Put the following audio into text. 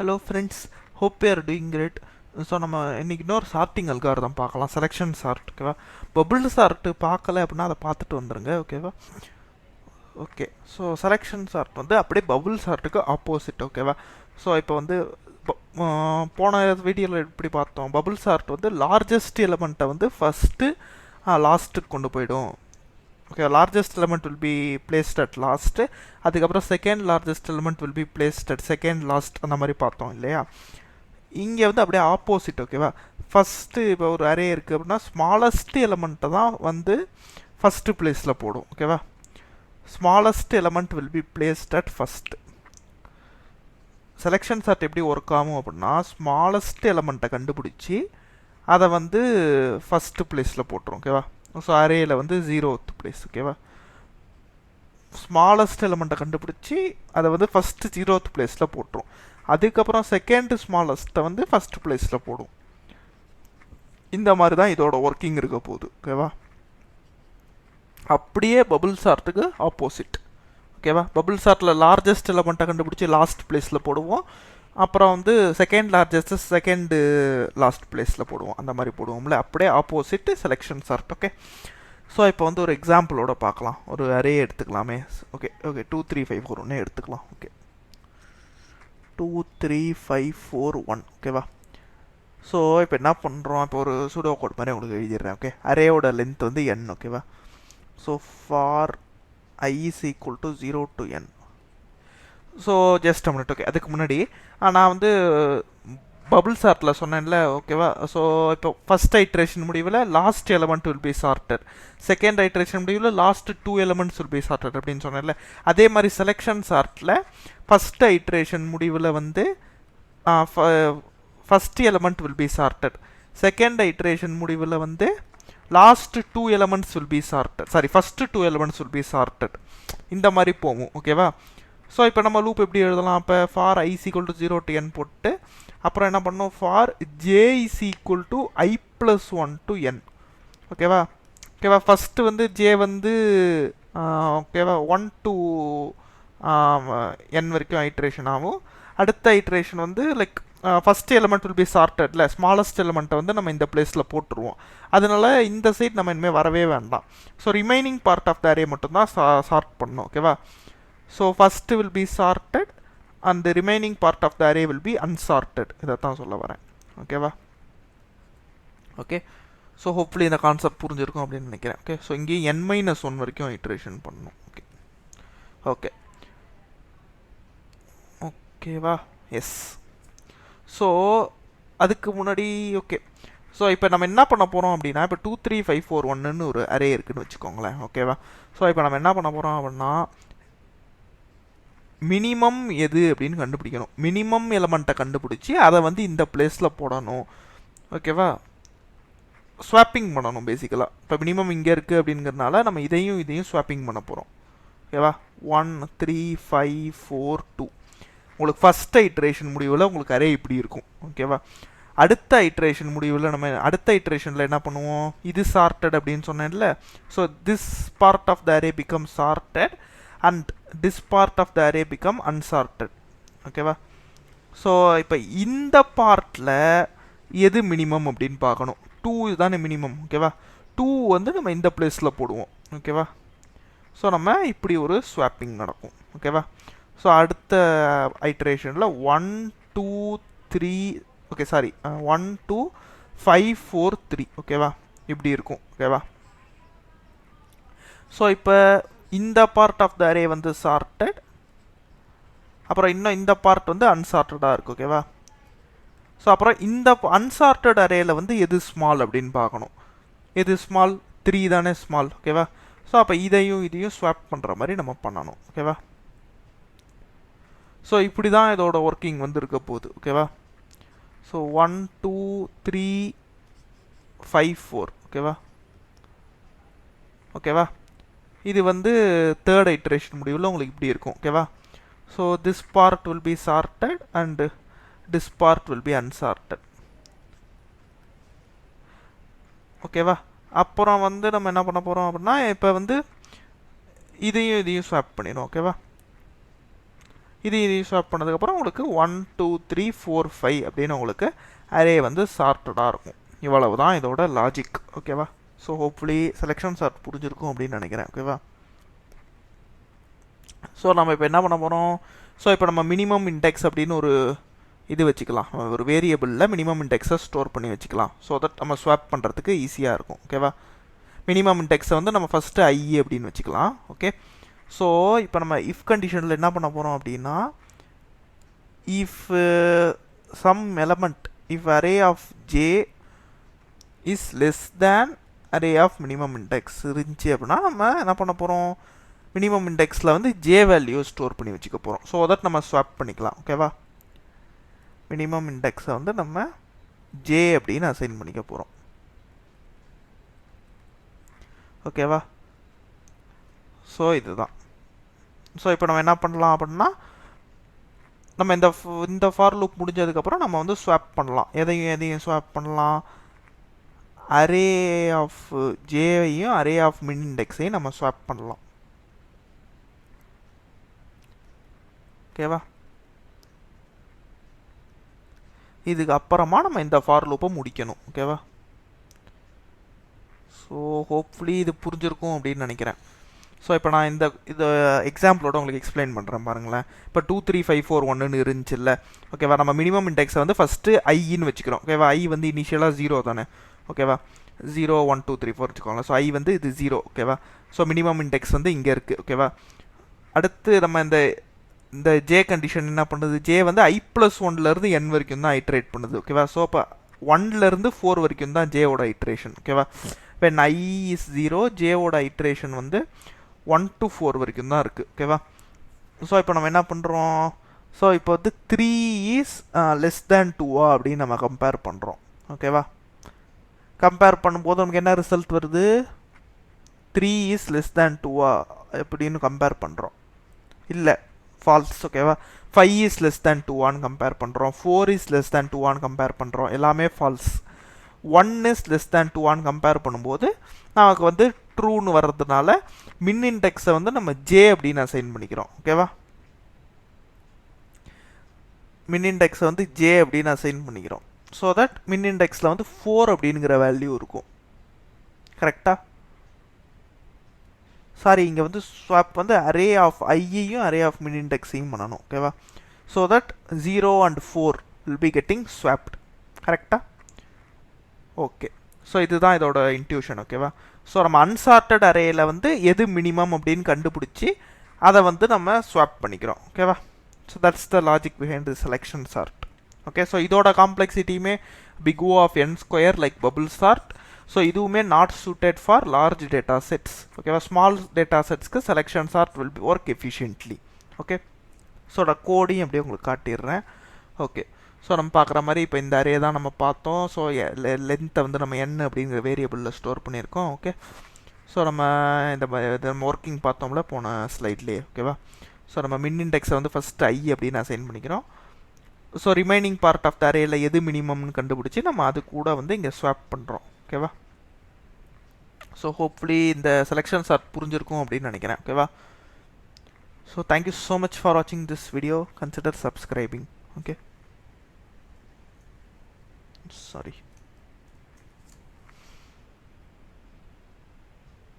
Hello friends, hope you are doing great. So நம்ம இன்னைக்கு இன்னொரு சார்ட்டிங் அல்காரிதம் பார்க்கலாம். செலெக்ஷன் சார்ட், ஓகேவா? பபுள் சார்ட் பார்க்கல அப்படின்னா அதை பார்த்துட்டு வந்துருங்க, ஓகேவா? ஓகே, ஸோ செலெக்ஷன் சார்ட் வந்து அப்படியே பபுள் சார்ட்டுக்கு ஆப்போசிட், ஓகேவா? ஸோ இப்போ வந்து போன வீடியோவில் எப்படி பார்த்தோம், பபுள் சார்ட் வந்து லார்ஜஸ்ட் எலமெண்ட்டை வந்து ஃபஸ்ட்டு லாஸ்ட்டுக்கு கொண்டு போயிடும். Okay, largest element will be placed at last, அதுக்கப்புறம் second largest element will be placed at second last, அந்த மாதிரி பார்த்தோம் இல்லையா? இங்கே வந்து அப்படியே ஆப்போசிட், ஓகேவா? ஃபஸ்ட்டு இப்போ ஒரு அரே இருக்குது அப்படின்னா ஸ்மாலஸ்ட் எலமெண்ட்டை தான் வந்து ஃபஸ்ட்டு பிளேஸில் போடும், ஓகேவா? Smallest element will be placed at first. Selection sort எப்படி ஒர்க் ஆகும் அப்படின்னா ஸ்மாலஸ்ட் எலமெண்ட்டை கண்டுபிடிச்சி அதை வந்து ஃபஸ்ட்டு பிளேஸில் போட்டுரும், ஓகேவா? ஸோ அரேயில் வந்து 0th பிளேஸ், ஓகேவா? ஸ்மாலஸ்ட் எலமெண்ட்டை கண்டுபிடிச்சி அதை வந்து ஃபஸ்ட்டு 0th பிளேஸில் போட்டுரும். அதுக்கப்புறம் செகண்ட் ஸ்மாலஸ்ட்டை வந்து ஃபஸ்ட் பிளேஸில் போடும். இந்த மாதிரி தான் இதோட ஒர்க்கிங் இருக்க போகுது, ஓகேவா? அப்படியே பபுள் சார்ட்டுக்கு ஆப்போசிட், ஓகேவா? பபுள் சார்ட்டில் லார்ஜஸ்ட் எலமெண்ட்டை கண்டுபிடிச்சி லாஸ்ட் பிளேஸில் போடுவோம். அப்புறம் வந்து செகண்ட் லார்ஜஸ்ட் செகண்டு லாஸ்ட் பிளேஸில் போடுவோம், அந்த மாதிரி போடுவோம்ல. அப்படியே opposite selection sort, okay? So இப்போ வந்து ஒரு எக்ஸாம்பிளோட பார்க்கலாம். ஒரு அரே எடுத்துக்கலாமே. ஓகே ஓகே 2 3 5 4 1 எடுத்துக்கலாம். ஓகே 2 3 5 4 1, ஓகேவா? ஸோ இப்போ என்ன பண்ணுறோம், இப்போ ஒரு சூடோ கோட் மாதிரி உங்களுக்கு எழுதிடுறேன், ஓகே? அரேயோட லென்த் வந்து n, ஓகேவா? So for I is equal to 0 to n. So just a minute, okay? அதுக்கு முன்னாடி நான் வந்து பபுள் சார்ட்டில் சொன்னேன்ல, ஓகேவா? ஸோ இப்போ ஃபஸ்ட் ஐட்ரேஷன் முடிவில் last element will be sorted, second iteration முடிவில் last 2 elements will be sorted அப்படின்னு சொன்னேன்ல. அதே மாதிரி செலெக்ஷன் சார்ட்டில் ஃபஸ்ட் ஐட்ரேஷன் முடிவில் வந்து first element will be sorted, second iteration முடிவில் வந்து last 2 elements will be sorted, sorry first 2 elements will be sorted, இந்த மாதிரி போகும், ஓகேவா? ஸோ இப்போ நம்ம லூப் எப்படி எழுதலாம், இப்போ for I is equal to 0 to n போட்டு அப்புறம் என்ன பண்ணோம், for j is equal to I plus 1 to n, ஓகேவா? ஓகேவா? ஃபஸ்ட்டு வந்து j வந்து ஓகேவா 1 to n வரைக்கும் ஐட்ரேஷன் ஆகும். அடுத்த ஐட்ரேஷன் வந்து like first element will be சார்ட்டட்ல, ஸ்மாலஸ்ட் எலமெண்ட்டை வந்து நம்ம இந்த பிளேஸில் போட்டுருவோம். அதனால இந்த சைட் நம்ம இனிமேல் வரவே வேண்டாம். So remaining part of the array மட்டும்தான் சார்ட் பண்ணணும், ஓகேவா? So first will be sorted and the remaining part of the array will be unsorted. இதைத்தான் சொல்ல வரேன், ஓகேவா? ஓகே, ஸோ ஹோப்ஃபுல்லி இந்த கான்செப்ட் புரிஞ்சிருக்கும் அப்படின்னு நினைக்கிறேன், ஓகே? ஸோ இங்கேயும் n-1 வரைக்கும் இட்ரேஷன் பண்ணணும், ஓகே? ஓகே ஓகேவா? எஸ். ஸோ அதுக்கு முன்னாடி ஓகே, ஸோ இப்போ நம்ம என்ன பண்ண போகிறோம் அப்படின்னா, இப்போ 2 3 5 4 1ன்னு ஒரு அரே இருக்குன்னு வச்சுக்கோங்களேன், ஓகேவா? ஸோ இப்போ நம்ம என்ன பண்ண போகிறோம் அப்படின்னா மினிமம் எது அப்படின்னு கண்டுபிடிக்கணும். மினிமம் எலமெண்ட்டை கண்டுபிடிச்சி அதை வந்து இந்த பிளேஸில் போடணும், ஓகேவா? ஸ்வாப்பிங் பண்ணணும் பேசிக்கலாக. இப்போ மினிமம் இங்கே இருக்குது அப்படிங்கிறதுனால நம்ம இதையும் ஸ்வாப்பிங் பண்ண போகிறோம், ஓகேவா? 1 3 5 4 2. உங்களுக்கு ஃபஸ்ட் ஐட்ரேஷன் முடிவில் உங்களுக்கு அரே இப்படி இருக்கும், ஓகேவா? அடுத்த ஐட்ரேஷன் முடிவில் நம்ம அடுத்த ஐட்ரேஷனில் என்ன பண்ணுவோம், இது சார்ட்டட் அப்படின்னு சொன்னேன்ல. So this part of the array become sorted and this part of the array become unsorted, ஓகேவா? ஸோ இப்போ இந்த பார்ட்டில் எது மினிமம் அப்படின்னு பார்க்கணும். 2 இதுதானே மினிமம், ஓகேவா? 2 வந்து நம்ம இந்த பிளேஸில் போடுவோம், ஓகேவா? ஸோ நம்ம இப்படி ஒரு ஸ்வாப்பிங் நடக்கும், ஓகேவா? ஸோ அடுத்த ஐட்ரேஷனில் 1 2 3, ஓகே சாரி 1 2 5 4 3, ஓகேவா? இப்படி இருக்கும், ஓகேவா? ஸோ இப்போ இந்த பார்ட் ஆஃப் த அரே வந்து சார்ட்டட், அப்புறம் இன்னும் இந்த பார்ட் வந்து அன்சார்ட்டடாக இருக்குது, ஓகேவா? ஸோ அப்புறம் இந்த அன்சார்ட்டட் அரேயில் வந்து எது ஸ்மால் அப்படின்னு பார்க்கணும். எது ஸ்மால், 3 தானே ஸ்மால், ஓகேவா? ஸோ அப்போ இதையும் ஸ்வாப் பண்ணுற மாதிரி நம்ம பண்ணணும், ஓகேவா? ஸோ இப்படி தான் இதோட ஒர்க்கிங் வந்து இருக்க போகுது, ஓகேவா? ஸோ 1 2 3 5 4, ஓகேவா? ஓகேவா? இது வந்து தேர்ட் ஐட்ரேஷன் முடிவில் உங்களுக்கு இப்படி இருக்கும், ஓகேவா? So this part will be sorted and this part will be unsorted, ஓகேவா? அப்புறம் வந்து நம்ம என்ன பண்ண போகிறோம் அப்படின்னா இப்போ வந்து இதையும் ஸ்வாப் பண்ணிடும், ஓகேவா? இதையும் ஸ்வாப் பண்ணதுக்கப்புறம் உங்களுக்கு 1 2 3 4 5 அப்படின்னு உங்களுக்கு அரே வந்து சார்ட்டடாக இருக்கும். இவ்வளவு தான் இதோட லாஜிக். ஓகேவா? ஸோ ஹோப்ஃபுல்லி செலெக்ஷன் சார்ட் புரிஞ்சிருக்கும் அப்படின்னு நினைக்கிறேன். ஓகேவா? ஸோ நம்ம இப்போ என்ன பண்ண போகிறோம்? ஸோ இப்போ நம்ம மினிமம் இண்டெக்ஸ் அப்படின்னு ஒரு இது வச்சுக்கலாம். ஒரு வேரியபிளில் மினிமம் இண்டெக்ஸை ஸ்டோர் பண்ணி வச்சுக்கலாம். ஸோ தட் நம்ம ஸ்வாப் பண்ணுறதுக்கு ஈஸியாக இருக்கும். ஓகேவா? மினிமம் இண்டெக்ஸை வந்து நம்ம ஃபஸ்ட்டு ஐ அப்படின்னு வச்சுக்கலாம். ஓகே, ஸோ இப்போ நம்ம இஃப் கண்டிஷனில் என்ன பண்ண போகிறோம் அப்படின்னா, if some element if array of J is less than array of minimum index இருந்துச்சு அப்படின்னா நம்ம என்ன பண்ண போகிறோம்? மினிமம் இண்டெக்ஸில் வந்து ஜே வேல்யூ ஸ்டோர் பண்ணி வச்சுக்க போகிறோம். ஸோ தட் நம்ம ஸ்வாப் பண்ணிக்கலாம். ஓகேவா? மினிமம் இண்டெக்ஸை வந்து நம்ம ஜே அப்படின்னு அசைன் பண்ணிக்க போகிறோம். ஓகேவா? ஸோ இதுதான். ஸோ இப்போ நம்ம என்ன பண்ணலாம் அப்படின்னா, நம்ம இந்த ஃபார் லூப் முடிஞ்சதுக்கப்புறம் நம்ம வந்து ஸ்வாப் பண்ணலாம். எதையும் ஸ்வாப் பண்ணலாம்? அரே ஆஃப் ஜேயையும் அரே ஆஃப் மின் இண்டெக்ஸையும் நம்ம ஸ்வாப் பண்ணலாம். ஓகேவா? இதுக்கு அப்புறமா நம்ம இந்த ஃபார் லூப்பை முடிக்கணும். ஓகேவா? ஸோ ஹோப்ஃபுல்லி இது புரிஞ்சிருக்கும் அப்படின்னு நினைக்கிறேன். ஸோ இப்போ நான் இந்த எக்ஸாம்பிளோட உங்களுக்கு எக்ஸ்பிளைன் பண்ணுறேன் பாருங்களேன். இப்போ 2 3 5 4 1ன்னு இருந்துச்சு இல்லை? ஓகேவா? நம்ம மினிமம் இண்டெக்ஸை வந்து ஃபஸ்ட்டு ஐன்னு வச்சுக்கிறோம். ஓகேவா? ஐ வந்து இனிஷியலாக 0 தானே? ஓகேவா? 0 1 2 3 4 வச்சுக்கோங்களேன். ஸோ ஐ வந்து இது 0. ஓகேவா? ஸோ மினிமம் இண்டெக்ஸ் வந்து இங்கே இருக்குது. ஓகேவா? அடுத்து நம்ம இந்த ஜே கண்டிஷன் என்ன பண்ணுது? ஜே வந்து ஐ ப்ளஸ் 1லேருந்து n வரைக்கும் தான் ஐட்ரேட் பண்ணுது. ஓகேவா? ஸோ அப்போ 1லேருந்து 4 வரைக்கும் தான் ஜேவோட ஐட்ரேஷன். ஓகேவா? when I is 0, ஜேவோட ஐட்ரேஷன் வந்து 1 to 4 வரைக்கும் தான் இருக்குது. ஓகேவா? ஸோ இப்போ நம்ம என்ன பண்ணுறோம்? ஸோ இப்போ வந்து 3 is less than 2 அப்படின்னு நம்ம கம்பேர் பண்ணுறோம். ஓகேவா? கம்பேர் பண்ணும்போது நமக்கு என்ன ரிசல்ட் வருது? 3 is less than 2 எப்படின்னு கம்பேர் பண்ணுறோம். இல்லை, ஃபால்ஸ். ஓகேவா? 5 is less than 2 கம்பேர் பண்ணுறோம். 4 is less than 2 கம்பேர் பண்ணுறோம். எல்லாமே false. 1 is less than 2 compare பண்ணும்போது நமக்கு வந்து ட்ரூன்னு வர்றதுனால மின் இண்டெக்ஸை வந்து நம்ம ஜே அப்படின்னு அசைன் பண்ணிக்கிறோம். ஓகேவா? மின் இண்டெக்ஸை வந்து ஜே அப்படின்னு அசைன் பண்ணிக்கிறோம். ஸோ தட் மின் இண்டெக்ஸில் வந்து 4 அப்படிங்கிற வேல்யூ இருக்கும். கரெக்டாக? சாரி, இங்கே வந்து ஸ்வாப் வந்து அரே ஆஃப் ஐயையும் அரே ஆஃப் மின் இண்டெக்ஸையும் பண்ணணும். ஓகேவா? So that 0 and 4 will be getting swapped. கரெக்டாக? ஓகே, ஸோ இதுதான் இதோட இன்ட்யூஷன். ஓகேவா? ஸோ நம்ம அன்சார்ட்டட் அரேயில் வந்து எது மினிமம் அப்படின்னு கண்டுபிடிச்சி அதை வந்து நம்ம ஸ்வாப் பண்ணிக்கிறோம். ஓகேவா? So that's the logic behind the selection sort. Okay, so இதோட காம்ப்ளெக்சிட்டியுமே big O of n square like bubble sort. So இதுவுமே not suited for large data sets. ஓகேவா? ஸ்மால் டேட்டா செட்ஸ்க்கு selection sort will be work efficiently. Okay, so நான் கோடையும் அப்படியே உங்களுக்கு காட்டிடுறேன். Okay, so நம்ம பார்க்குற மாதிரி இப்போ இந்த அரே தான் நம்ம பார்த்தோம். ஸோ லென்த்தை வந்து நம்ம n அப்படிங்கிற வேரியபிளில் ஸ்டோர் பண்ணியிருக்கோம். ஓகே, ஸோ நம்ம நம்ம ஒர்க்கிங் பார்த்தோம்ல போன ஸ்லைட்லேயே. ஓகேவா? ஸோ நம்ம மின் இண்டெக்ஸை வந்து ஃபஸ்ட்டு ஐ அப்படின்னு அசைன் பண்ணிக்கிறோம். So remaining part of the அரேயில் எது மினிமம்னு கண்டுபிடிச்சி நம்ம அது கூட வந்து இங்கே ஸ்வாப் பண்ணுறோம். ஓகேவா? ஸோ ஹோப்ஃபுல்லி இந்த செலெக்ஷன் சார்ட் புரிஞ்சிருக்கும் அப்படின்னு நினைக்கிறேன். ஓகேவா? So thank you so much for வாட்சிங் this video. Consider subscribing. Okay, sorry.